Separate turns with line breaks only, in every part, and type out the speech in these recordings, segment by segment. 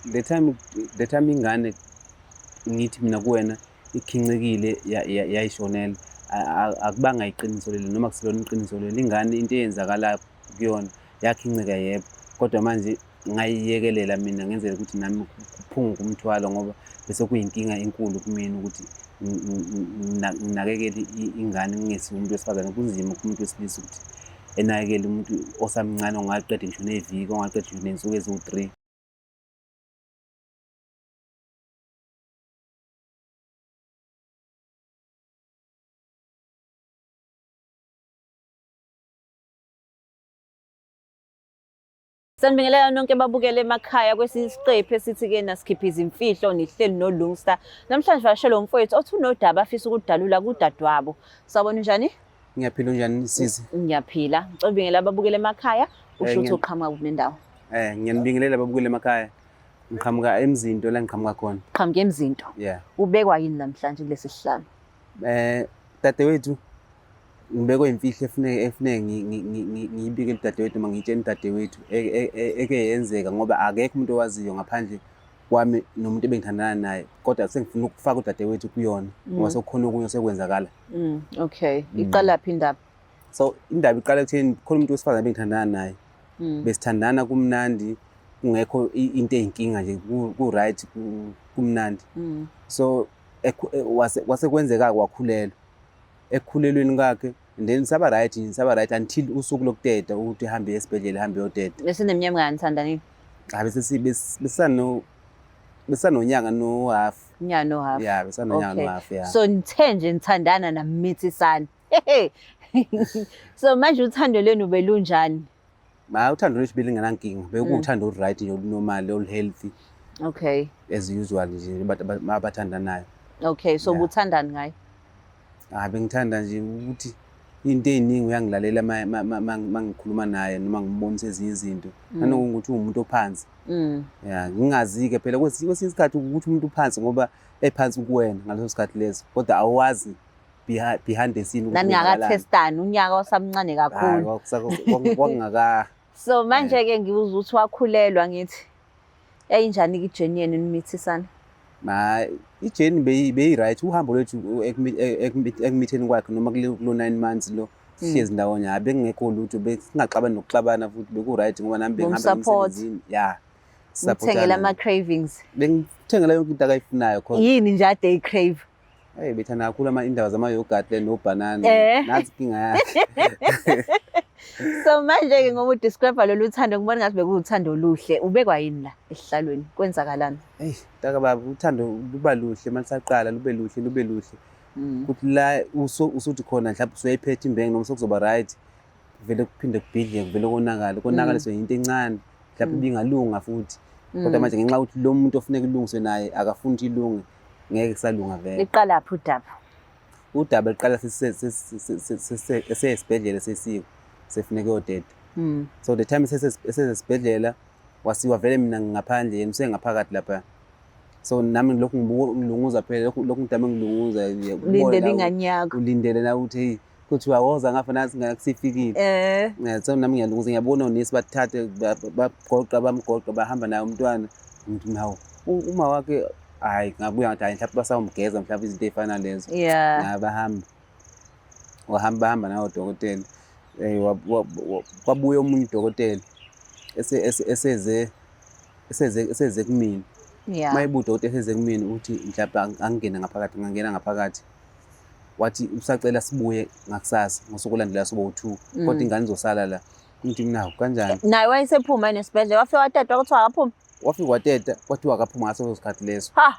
the time ingane ngithi mina kuwena ikhincekile yayishonela akubanga iqiniso lelo noma kusilona iqiniso lelo. Ingane into eyenzakalayo kuyona yakhinceka yebo, kodwa manje ngayiyekelela mina ngenzela ukuthi nami kuphunguke umthwalo ngoba bese kuyinkinga enkulu kumina ukuthi nginakekele ingane ngingesiye umuntu wesifazane. Kunzima kumuntu wesilisa ukuthi enakekele umuntu osamncane ongaqeda ngisho neviki, ongaqeda ngisho nensuku eziwu-3.
Sanibingelela nonke babukele emakhaya kwesinye isiqephu esithi-ke nasikhipha izimfihlo nihleli noLungu Star. Namhlanje vashelo umfowethu othi unodaba afisa ukudalula kudadewabo. Sawubona njani?
Ngiyaphila njani Sisi?
Ngiyaphila. Ngicela ubingelela babukele emakhaya usho ukuthi uqhamuka kuphi nendawo?
Ngiyanibingelela ababukele emakhaya. Ngiqhamuka eMzinto la ngiqhamuka khona.
Qhamuka eMzinto.
Yeah.
Ubekwa yini namhlanje kulesi sihlanu?
Dadewethu ngibekwe imfihlo efuneke ngiyibike dadewethu noma ngitshene dadewethu eke yenzeka ngoba akekho umuntu owaziyo ngaphandle kwami nomuntu ebengithandana naye, kodwa sengifuna ukufaka udadewethu kuyona ngoba sekukhona okunye osekwenzakala.
Okay. Iqala phi indaba?
So indaba iqala ekutheni khona umuntu wesifazane ebengithandana naye. Besithandana kumnandi, kungekho into eyinkinga nje, ku-right, kumnandi. So wasekwenzeka wakhulelwa. Ekukhulelweni kwakhe and then saba right until usuku lokuteta ukuthi ehambe esibhedlela, ehambe yoteta.
Bese neminyaka ngani thandanini?
Besanonyaka no half.
Unyaka no half.
Yeah, besanonyaka no half, yeah.
So nithe nje nithandana namithisana. So manje uthando lwenu belunjani?
Uthando lwethu belingenankinga, bekuwuthando olu-right nje, olunormal, olu-healthy.
Okay.
As usual nje abathandanayo.
Okay, so ubuthandani ngayo?
Bengithanda nje ukuthi into eziningi uyangilalela mangikhuluma naye noma ngibonisa ezinye izinto. Nanokuthi umuntu ophansi. Yeah, ngingazi-ke phela kwesinye isikhathi ukuthi umuntu uphansi ngoba ephansi kuwena ngaleso sikhathi leso, kodwa awazi behind the scene.
Naningakathestani, unyaka wasamncane kakhulu.
Kwakungaka.
So manje-ke ngibuza ukuthi wakhulelwa ngithi. Yayinjani-ke ijeni yenu nimithisana?
Ijeni beyi-right. Uhambo lwethu ekumitheni kwakhe noma kulo 9 months lo sihlezi ndawonye, bengekho lutho, besingaxabani nokuxabana futhi beku-right ngoba nami bengihamba emsebenzini. Yeah.
Ngithengela ama-cravings.
Bengithengela yonke into akayifunayo khona.
Yini nje ade i-crave?
Bethanda kakhulu indaba zama-yogurt nobhanana. Nazi inkinga yakhe.
So manje-ke ngoba udescribe lolu thando ngibona ngathi bekuwuthando oluhle. Ubekwa yini la esihlalweni? Kwenzakalani?
Taka baba, uthando luba luhle malisaqala, lube luhle. Kuthi la usuthi khona mhlawumbe usuyayiphethe imbenge noma sokuzoba right, vele kuphinde kubhidle, vele konakaliswe into encane, mhlawumbe ibingalunga futhi. Kodwa manje ngenxa ukuthi lo muntu ofuneka ilungiswe naye akafuni ukuthi ilunge, ngeke kusalunga vele.
Liqala phi udaba?
Udaba liqala sesibhedlela sesiko, sefuneka yoteta. So the time esesibhedlela wasiwa vele mina ngaphandle, yena usengaphakathi lapha. So nami lokhu ngilunguza phela, lokhu ngidame ngilunguza.
Ulindele inganyako.
Ulindele na ukuthi hey kuthiwa woza ngafa nasi ngasifikile. So nami ngiyalunguza, ngiyabona onesi bathathe bamgoqa bahamba naye umntwana. Ngithi nawo uma wakhe hayi ngabuya ngathi mhlawumbe basawumgeza, mhlawumbe izinto ezifana lezo.
Yeah.
Bahamba nawo udokotela. Kwabuye omunye udokotela eseze kumina.
Yeah.
Mayibude udokotela eseze kumina ukuthi mhlawumbe angingena ngaphakathi, ngangena ngaphakathi. Wathi usacela sibuye ngakusasa ngosuku olandela sobo 2, kodwa ingane izosala la. Ngithi mina kanjani?
Naye wayesephuma nesibhedlela, wafika wateta kuthiwa akaphumi?
Wafika wateta kwathiwa akaphuma ngaso sikhathi leso.
Ha.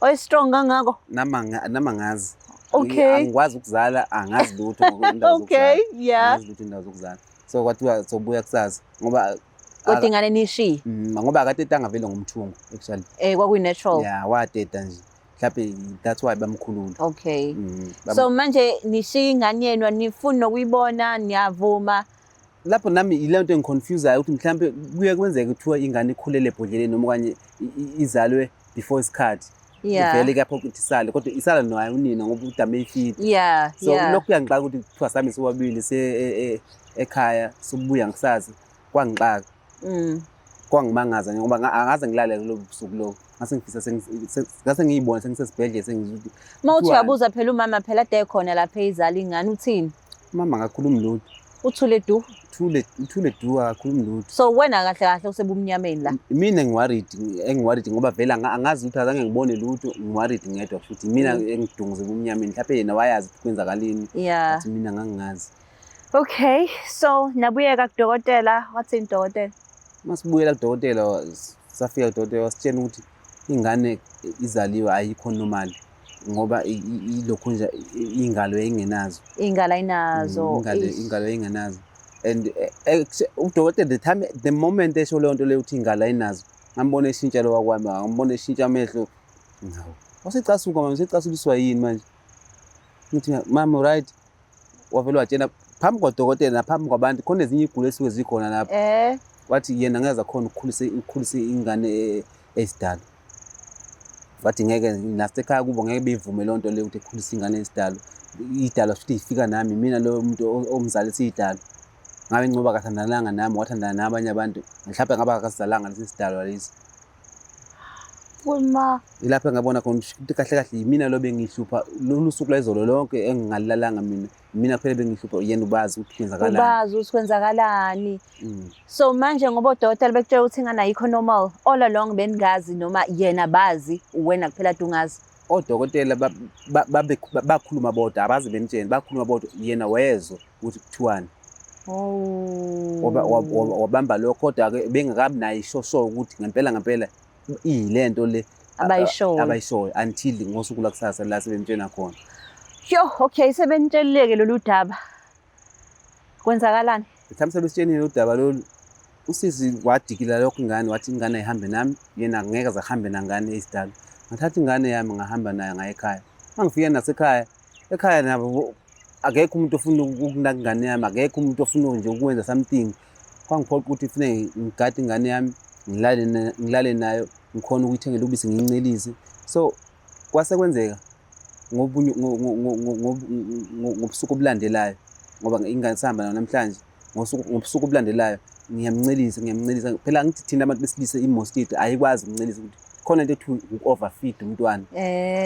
Oyistrong kangako?
Nama ngazi.
Okay.
Angikwazi ukuzala, angazi lutho ngokundawo zokuzala.
Okay, yeah.
Angazi lutho indawo zokuzala. So kwathiwa sobuya kusasa ngoba
kodwa ingane nishiye.
Ngoba akatetanga vele ngomthungo actually.
Kwakuyi natural.
Yeah, wateta nje. Mhlawumbe that's why bamkhulula.
Okay. So manje nishiya ingane yenu, nifuna nokuyibona, niyavuma.
Lapho nami ile nto engiconfuseayo ukuthi mhlawumbe kuye kwenzeke kuthiwa ingane ikhulele ebhodleleni noma kanye izalwe before isikhathi. Vele kapho ukuthi isale, kodwa isala nayo unina ngoba udame ifeed.
Yeah.
So lokhu kuyangixaka ukuthi kuthiwa sami sobabili ekhaya sobuya ngisazi kwangixaka. kwangimangaza ngoba angaze ngilale kulo busuku lo. Ngase ngifisa ngase ngiyibona sengisesibhedlela sengizwe.
Mawuthi uyabuza phela umama phela ade khona lapha ezala ingane uthini?
Mama ngakhuluma lutho.
Uthule du?
Uthule du akakhulumi lutho.
So wena kahle kahle usebumnyameni la.
Mina engiworried ngoba vele angazi ukuthi azange ngibone lutho, ngiworried ngedwa futhi mina engidunguze ebumnyameni. Mhlawumbe yena wayazi ukuthi kwenzakaleni.
Yeah.
Futhi mina ngangingazi.
Okay, so nabuyeka kudokotela, wathini udokotela?
Masibuyela kudokotela safika kudokotela wasitshela ukuthi ingane izaliwe ayikho normal ngoba ilokhu nje ingalo engenazo.
Ingalo ayinazo.
Ingalo engenazo. And udokotela the moment esho leyo nto leyo ukuthi ingalo ayinazo, ngambona eshintsha lo wakwami, ngambona eshintsha amehlo. Ngawo. Wasecasuka manje, secasuliswa yini manje? Ngithi mama right. Wavele watshela phambi kwadokotela naphambi kwabantu khona ezinye igulo esuke zikhona lapha. Wathi yena ngeza khona ukukhulisa ingane esidala. Wathi ngeke nasekhaya kubo ngeke beyivume le nto leyo ukuthi ekhulisa ingane esidala. Idala futhi ifika nami mina lo muntu omzalisa idala. Ngabe ngcoba kathandananga nami wathandana nabanye abantu. Mhlawumbe ngaba akasizalanga lesi sidalwa lesi.
Uma
ilapha ngabona khona ukuthi kahle kahle yimina lo bengihlupha lolu suku lezolo lonke engingalilalanga mina phela bengihlupha yena ubazi ukuthi kwenzakalani.
Ubazi ukuthi kwenzakalani. So manje ngoba odokotela bekutshela ukuthi ingane ayikho normal, all along beningazi noma yena bazi wena kuphela dungazi.
Odokotela bakhuluma bodwa abazi benitshela bakhuluma bodwa yena wezwe ukuthi kuthiwani. Wabamba lokho kodwa ke bengakabi nayo isho ukuthi ngempela ilento le abayishoyo until ngosuku la kusasa la sebemtshela khona.
Yo, okay, sebenitsheleke lolu daba. Kwenzakalani?
Mhlawumbe sebesitshenile udaba lolu. Usisi wadikila lokho ingane wathi ingane ayihambe nami, yena ngeke zahambe nangane esidala. Ngathatha ingane yami ngahamba nayo ngaye ekhaya. Mangifika ekhaya nabo akekho umuntu ofuna ukunaka ingane yami, akekho umuntu ofuna nje ukwenza something. Kwangiphoqa ukuthi kufanele ngigade ingane yami, ngilale nayo, ngikhona ukuyithengela ubisi ngincelise. So kwase kwenzeka ngobusuku obulandelayo ngoba ingane sihamba nayo namhlanje ngobusuku obulandelayo ngiyamncelisa phela ngithi thina abantu besilisa imostiti ayikwazi ukuncelisa ukuthi khona into ethi uoverfeed umntwana.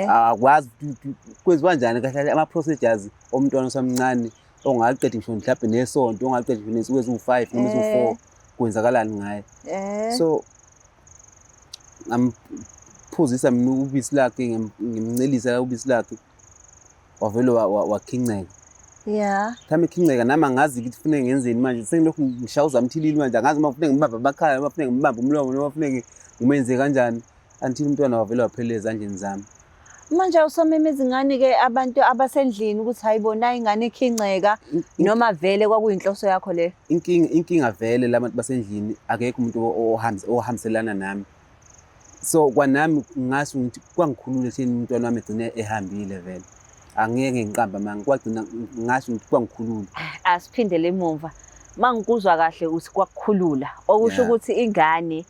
Akwazi ukuthi kwenziwa kanjani kahle ama procedures omntwana osamncane ongaqedi ngisho mhlawumbe nesonto ongaqedi ngisho nesuku eziwu5 noma eziwu4 kwenzakalani ngaye. So ngamphuzisa mina ubisi lakhe ngimncelisa ubisi lakhe wavele wakhinceka.
Yeah.
Thami khinceka nami angazi ukuthi kufanele ngenzeni manje sengilokhu ngishawuza umthilili manje angazi uma kufanele ngibamba amakhala noma kufanele ngibamba umlomo noma kufanele ngimenze kanjani until umntwana wavele waphelela ezandleni zami.
Manje usomemeza ingane ke abantu abasendlini ukuthi hayibona ingane ikhinceka noma vele kwakuyinhloso yakho le.
Inkinga vele labantu basendlini akekho umuntu ohambiselana nami. So kwanami ngasho ukuthi kwangikhulule thini umntwana wami egcine ehambile vele. Angeke ngiqamba manje kwagcina ngasho ukuthi kwangikhulula.
Asiphindele emuva. Mangikuzwa kahle ukuthi kwakukhulula. Okusho ukuthi ingane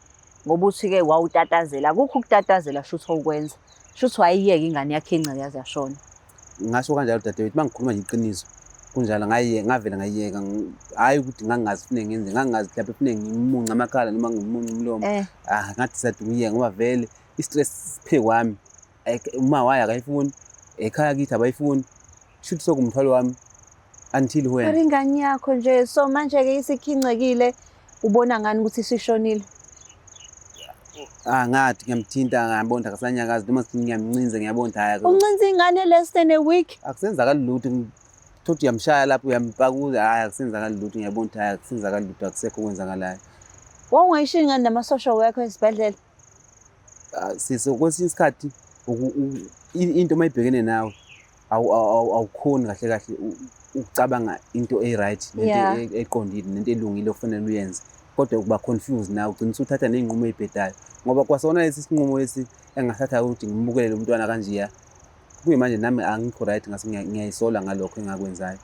ngoba uthi ke wawutatazela akukho ukutatazela shutho ukwenza. Shutho wayiyeke ingane yakhe inceke yaze yashona.
Ngasho kanjalo dadewethu mangikhuluma nje iqiniso. Kunjalo ngavela ngayiyeka hayi ukuthi ngangazi kufanele ngenze ngangazi mhlawumbe kufanele ngimunce amakhala noma ngimunce umlomo. Ngathi sathi ngiyeke ngoba vele istress siphe kwami. Uma waya akayifuni ekhaya kithi abayifuni shuthi sokumthwalo wami until when.
Ari ingane yakho nje so manje ke isikhincekile ubona ngani ukuthi isishonile?
Ngathi ngiyamthinta ngiyabona akasanyakazi noma ngiyamncinza ngiyabona haya.
Uncinza ingane less than a week.
Akusenzakali lutho thothi uyamshaya lapho uyampakuza hayi akusenzakali lutho ngiyabona haya akusenzakali lutho akusekho kwenzakalayo.
Wawungayishiya ingane nama-social worker esibhedlela?
Sise kwesinye isikhathi into mayibhekene nawe awukhoni kahle kahle ukucabanga into right nento eqondile nento elungile ofanele uyenze kodwa ukuba confused nawe ugcina usuthatha nezinqumo ezibhedayo ngoba kwasona lesi sinqumo lesi engasathatha ukuthi ngimukele umntwana kanje kuyimanje nami angikho right ngase ngiyayisola ngalokho engakwenzayo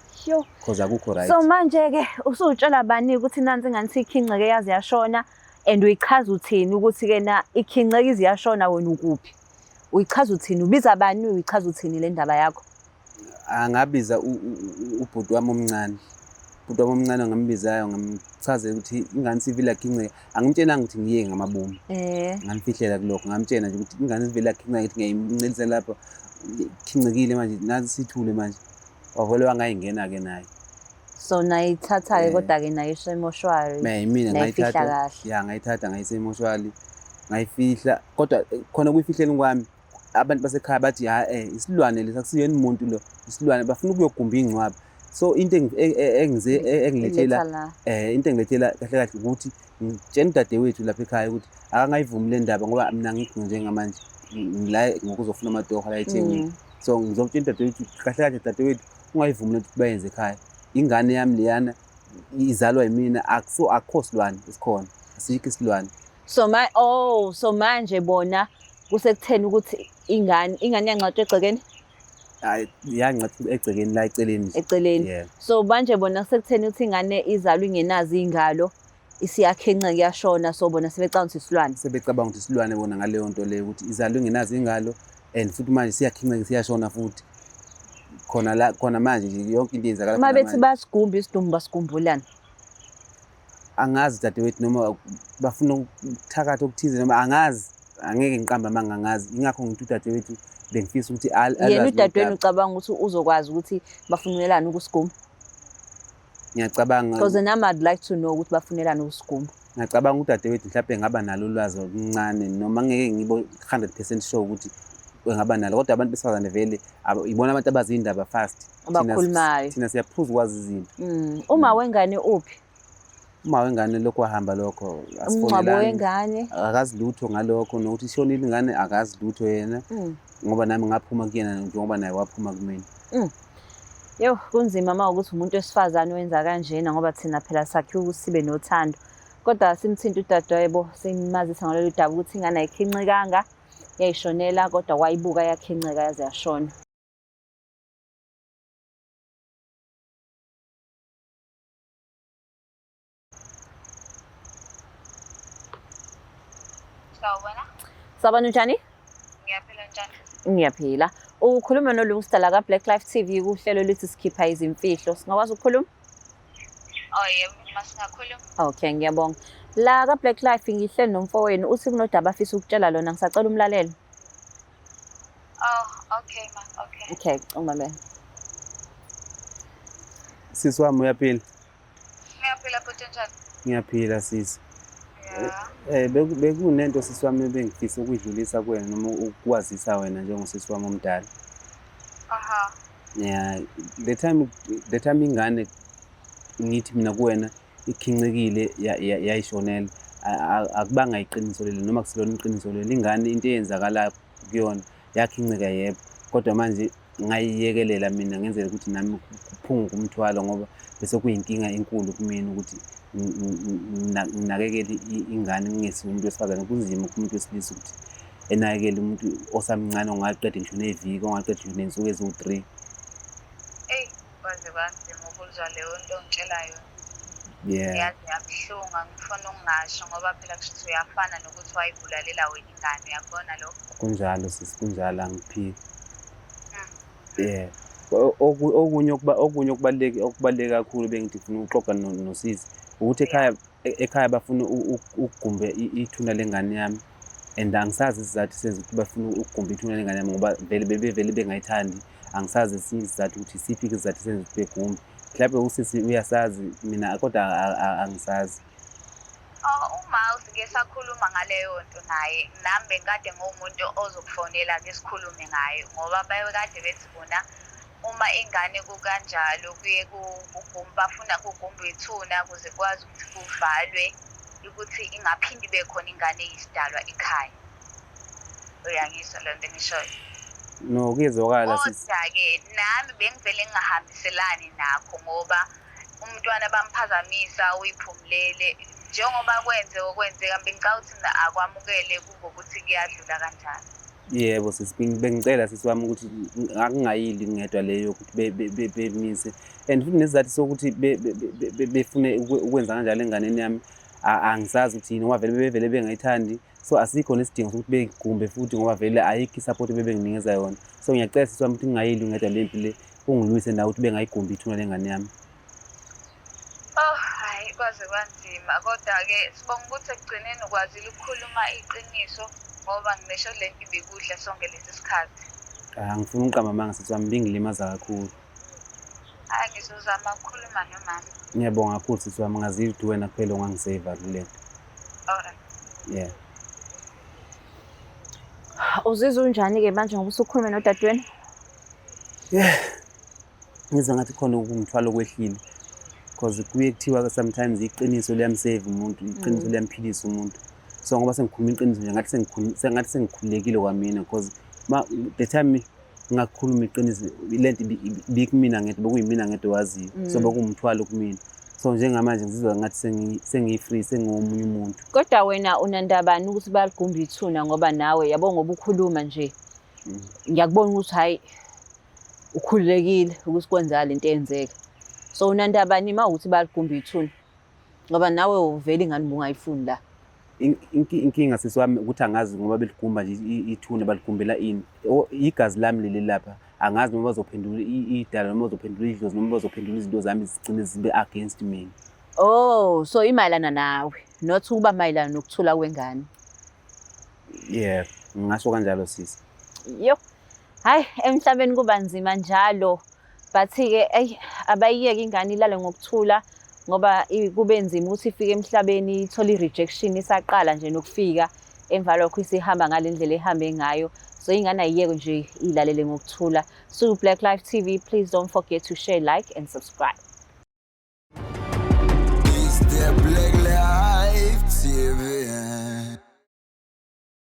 because akukho right.
So manje ke usutshela bani ukuthi nansi ingane sikhinceke yazi yashona and uyichaza uthini ukuthi ke na ikhinceke iziyashona wena ukuphi? Uyichaza uthini? Ubiza bani uyichaza uthini le ndaba yakho?
Angabiza ubhuti wami omncane. ubhuti wami omncane ngambizayo ngamchazela ukuthi ingane sivile yakhinceka, angimtshelanga ukuthi ngiye ngamabomu, ngamfihlela kulokho, ngamtshela nje ukuthi ingane sivele yakhinceka ukuthi ngiyayimncelisela lapha, khincekile manje, nazi sithule manje, wavele wangayingena-ke naye.
So nayithatha-ke kodwa-ke nayo isemoshwari,
Mina
nayifihla kahle.
ya ngayithatha ngayisemoshwari, ngayifihla, kodwa khona kuyifihleni kwami abantu basekhaya bathi isilwane lesi akusiyena umuntu lo, isilwane, bafuna ukuyogumba iy'ngcwaba. So into engilethela into engilethela kahle kahle ukuthi ngitshela udadewethu lapha ekhaya ukuthi akangayivumi le ndaba ngoba mina angikho njengamanje, ngila ngokuzofuna amatoho la eThekwini. So ngizomtshela udadewethu kahle kahle, dadewethu ungayivumi lento ukuthi bayenze ekhaya, ingane yami leyana izalwa yimina, akukho silwane esikhona, asikho isilwane.
So manje bona kusekutheni ukuthi ingane yancwatshwa egcekeni?
Hayi, yancwatshwa egcekeni la eceleni.
Eceleni. So manje bona kusekutheni ukuthi ingane izalwa ingenazo iy'ngalo, isiyakhenceka iyashona, so bona sebecabanga ukuthi isilwane.
Sebecabanga ukuthi isilwane bona ngaleyo nto leyo ukuthi izalwe ingenazo iy'ngalo and futhi manje siyakhinceka siyashona futhi. Khona manje nje yonke into yenzakala.
Uma bethi basigumba isidumbu basigumbulani?
Angazi dadewethu, noma bafuna ukuthakatha okuthize, noma angazi, angeke ngiqambe amanga, angazi. Ingakho ngithi udadewethu bengifisa ukuthi
yena udadewenu ucabanga ukuthi uzokwazi ukuthi bafunelani ukusiguma?
Ngiyacabanga.
Because nami I'd like to know ukuthi bafunelani ukusiguma.
Ngiyacabanga udadewethu mhlawumbe ngaba nalo ulwazi oluncane, noma ngeke ngibo 100% sure ukuthi engaba nalo, kodwa abantu besifazane vele ibona abantu abazi indaba fast,
abakhulumayo.
Thina siyaphuza ukwazi izinto.
Uma wengane uphi?
Uma wengane lokho wahamba lokho,
umncwabo wengane
akazi lutho ngalokho, nokuthi ishonile ingane akazi lutho yena, ngoba nami ngaphuma kuyena njengoba naye waphuma kumina.
Yo, kunzima uma ukuthi umuntu wesifazane wenza kanjena, ngoba thina phela sakhiwe ukuthi sibe nothando, kodwa simthinta udadewabo, simazisa ngalolu daba ukuthi ingane ayikhincekanga, yayishonela kodwa wayibuka yakhinceka yaze yashona. Sawubona njani?
Ngiyaphila njani?
Ngiyaphila. Ukhuluma noLungster la ka-Black Life TV kuhlelo lithi sikhipha izimfihlo. Singakwazi ukukhuluma?
Yebo, masingakhuluma.
Okay, ngiyabonga. La ka-Black Life ngihleli nomfowenu uthi kunodaba afisa ukutshela lona, ngisacela umlalelo.
Okay ma, okay.
Okay, umamela.
Sisi wami uyaphila?
Ngiyaphila bhuti njani?
Ngiyaphila sisi.
Yeah.
Bekunento sisi wami ebengifisa ukuyidlulisa kuwena noma ukukwazisa wena njengosisi wami omdala. Yeah, the time ingane ngithi mina kuwena ikhincekile yayishonela, akubanga iqiniso lelo noma kusilona iqiniso lelo. Ingane into eyenzakala kuyona yakhinceka yebo, kodwa manje ngayiyekelela mina ngenzela ukuthi nami kuphunguke umthwalo, ngoba bese kuyinkinga enkulu kumina ukuthi nginakekele ingane ngingesiye umuntu wesifazane. Kunzima kumuntu wesilisa ukuthi enakekele umuntu osamncane ongaqeda ngisho neviki, ongaqeda ngisho nensuku eziwu-3.
Kwaze kwanzima ukuzwa leyo nto ongitshelayo.
Yeah.
Yazi yabuhlungu, angifuna ukungasho ngoba phela kusho uyafana nokuthi wayibulalela wena ingane, uyabona lokho?
Kunjalo sisi, kunjalo, angiphiki. Yeah. Okunye okubaluleke kakhulu bengithi ngifuna ukuxoxa noSisi ukuthi ekhaya bafuna ukugumba ithuna lengane yami, and angisazi isizathu senza ukuthi bafuna ukugumba ithuna lengane yami ngoba vele bengayithandi. Angisazi isizathu ukuthi isiphi isizathu senza ukuthi begumbe. Mhlawumbe uSisi uyasazi, mina kodwa angisazi.
Uma usike sakhuluma ngaleyo nto naye, nami bengikade ngumuntu ozokufonela-ke sikhulume ngayo, ngoba bayekade bethi bona uma ingane kukanjalo kuye bafuna kugumbwe ithuna ukuze kwazi ukuthi kuvalwe ukuthi ingaphindi ibe khona ingane eyisidalwa ekhaya. Uyangizwa le nto engishoyo?
No, kuyezwakala sisi.
Kodwa-ke nami bengivele ngingahambiselani nakho ngoba umntwana bamphazamisa uyiphumulele. Njengoba okwenzeka bengicabanga ukuthi akwamukele kubokuthi kuyadlula kanjani.
Yebo sisi, bengicela sisi wami ukuthi akungayili ngedwa leyo ukuthi bemise, and futhi nesizathu sokuthi befune ukwenza kanjalo enganeni yami angisazi ukuthi yini, ngoba vele bengayithandi. So asikho nesidingo sokuthi begumbe futhi ngoba vele ayikho i-support bebenginikeza yona. So ngiyacela sisi wami ukuthi ngingayili ngedwa le nto le, ungilwise nawe ukuthi bengayigumbi ithuna lengane yami.
kwaze kwanzima, kodwa-ke sibonga ukuthi ekugcineni ukwazile ukukhuluma iqiniso ngoba ngisho le nto ibikudla sonke lesi sikhathi.
Angifuni uqamba amanga sisi wami, bingilimaza kakhulu.
Hhayi, ngizozama ukukhuluma nomama.
Ngiyabonga kakhulu sisi wami, ngazizwa ukuthi wena kuphela ongangiseva kule nto.
Alright.
Yeah.
Uzizwa unjani-ke manje ngoba usukhulume nodadewenu?
Ngizwa ngathi khona ukungithwala okwehlile. Because kuye kuthiwa sometimes iqiniso liyamsave umuntu, iqiniso liyamphilisa umuntu. So ngoba sengikhuluma iqiniso nje ngathi sengikhululekile kwamina because the time ngakhuluma iqiniso lento bikumina ngedwa, bekuyimina ngedwa waziyo. So bekumthwalo kumina. So njengamanje ngizizwa ngathi sengi-free, sengomunye umuntu.
Kodwa wena unandabani ukuthi baligumba ithuna ngoba nawe yabo ngoba ukhuluma nje. Ngiyakubona ukuthi hayi ukhululekile ukuthi kwenza lento eyenzeka. So unandabani mawukuthi baligumba ithuna ngoba nawe uvela ingane ubungayifuni la.
Inkinga sisi wami ukuthi angazi ngoba beligumba nje ithuna baligumbela ini. Igazi lami leli lapha. Angazi noma bazophendula idala noma bazophendula idlozi noma bazophendula izinto zami zigcine zibe against mina.
Oh, so imayelana nawe, not ukuba mayelana nokuthula kwengane.
Yeah, ngisho kanjalo sisi.
Yo. Hayi, emhlabeni kuba nzima njalo. Bathi-ke abayiyeke ingane ilale ngokuthula ngoba kube nzima ukuthi ifike emhlabeni ithola i-rejection isaqala nje nokufika emva lokho isihamba ngale ndlela ehambe ngayo. So ingane ayiyeke nje ilalele ngokuthula. So Black Life TV, please don't forget to share, like and subscribe.
It's the Black Life TV.